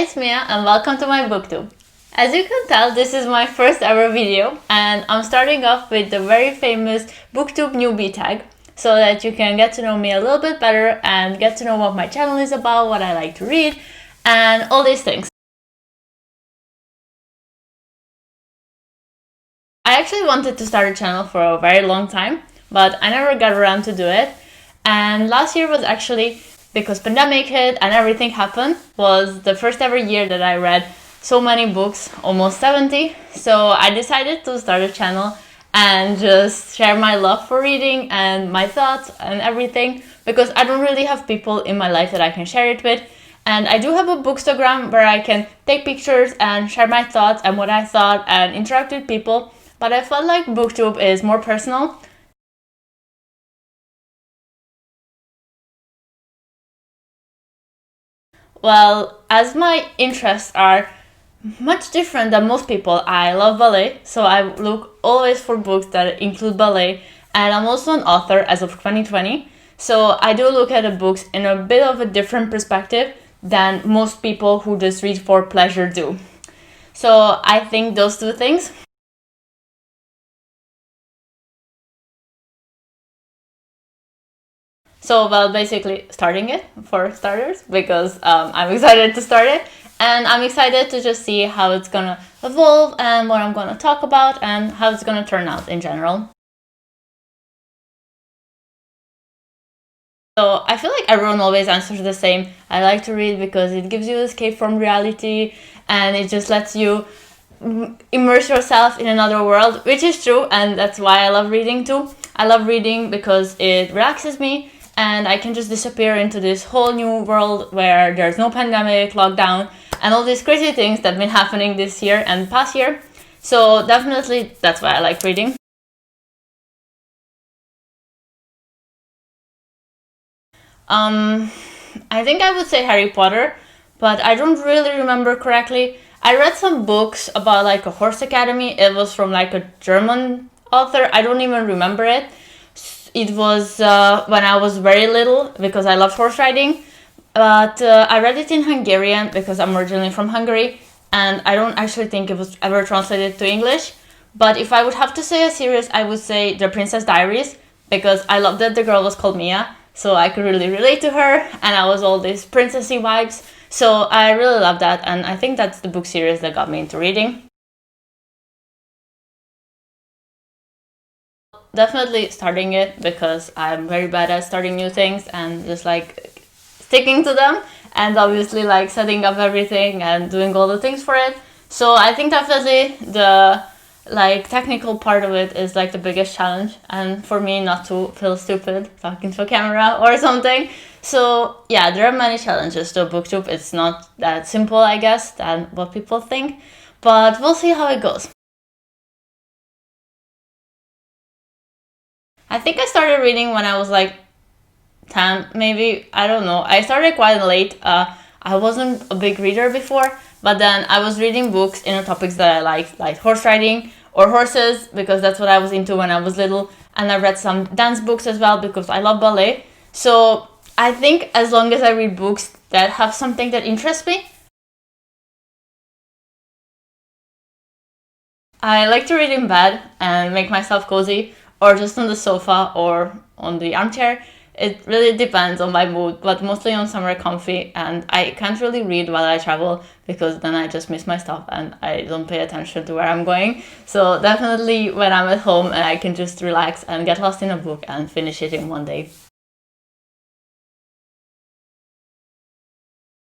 it's Mia and welcome to my booktube. As you can tell, this is my first ever video and I'm starting off with the very famous BookTube Newbie Tag so that you can get to know me a little bit better and get to know what my channel is about, what I like to read, and all these things. I actually wanted to start a channel for a very long time, but I never got around to do it. And last year was actually, because pandemic hit and everything happened, was the first ever year that I read so many books, almost 70. So I decided to start a channel and just share my love for reading and my thoughts and everything, because I don't really have people in my life that I can share it with. And I do have a bookstagram where I can take pictures and share my thoughts and what I thought and interact with people, but I felt like BookTube is more personal. Well, as my interests are much different than most people, I love ballet, so I look always for books that include ballet, and I'm also an author as of 2020, so I do look at the books in a bit of a different perspective than most people who just read for pleasure do. So I think those two things. So, well, basically starting it for starters, because I'm excited to start it, and I'm excited to just see how it's gonna evolve and what I'm gonna talk about and how it's gonna turn out in general. So I feel like everyone always answers the same. I like to read because it gives you escape from reality and it just lets you immerse yourself in another world, which is true, and that's why I love reading too. I love reading because it relaxes me and I can just disappear into this whole new world where there's no pandemic, lockdown, and all these crazy things that have been happening this year and past year. So definitely that's why I like reading. I think I would say Harry Potter, but I don't really remember correctly. I read some books about like a horse academy. It was from like a German author. I don't even remember it. It was when I was very little because I love horse riding. But I read it in Hungarian because I'm originally from Hungary, and I don't actually think it was ever translated to English. But if I would have to say a series, I would say The Princess Diaries, because I love that the girl was called Mia, so I could really relate to her, and I was all these princessy vibes. So I really love that, and I think that's the book series that got me into reading. Definitely starting it, because I'm very bad at starting new things and just like sticking to them, and obviously like setting up everything and doing all the things for it. So I think definitely the like technical part of it is like the biggest challenge, and for me not to feel stupid talking to a camera or something. So yeah, there are many challenges to BookTube. It's not that simple, I guess, than what people think, but we'll see how it goes. I think I started reading when I was like 10, maybe, I don't know. I started quite late. I wasn't a big reader before, but then I was reading books in the topics that I liked, like horse riding or horses, because that's what I was into when I was little. And I read some dance books as well because I love ballet. So I think as long as I read books that have something that interests me, I like to read in bed and make myself cozy, or just on the sofa or on the armchair. It really depends on my mood, but mostly on somewhere comfy, and I can't really read while I travel because then I just miss my stuff and I don't pay attention to where I'm going. So definitely when I'm at home and I can just relax and get lost in a book and finish it in one day.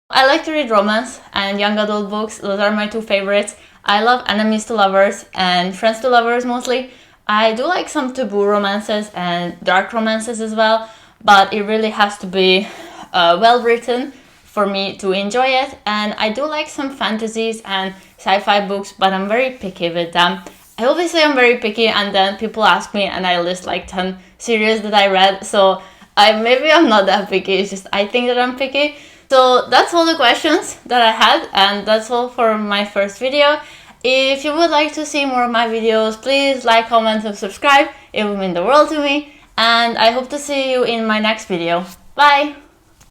I like to read romance and young adult books. Those are my two favorites. I love enemies to lovers and friends to lovers mostly. I do like some taboo romances and dark romances as well, but it really has to be well written for me to enjoy it. And I do like some fantasies and sci-fi books, but I'm very picky with them. I always say I'm very picky, and then people ask me and I list like 10 series that I read, so maybe I'm not that picky, it's just I think that I'm picky. So that's all the questions that I had, and that's all for my first video. If you would like to see more of my videos, please like, comment and subscribe. It would mean the world to me, and I hope to see you in my next video. Bye!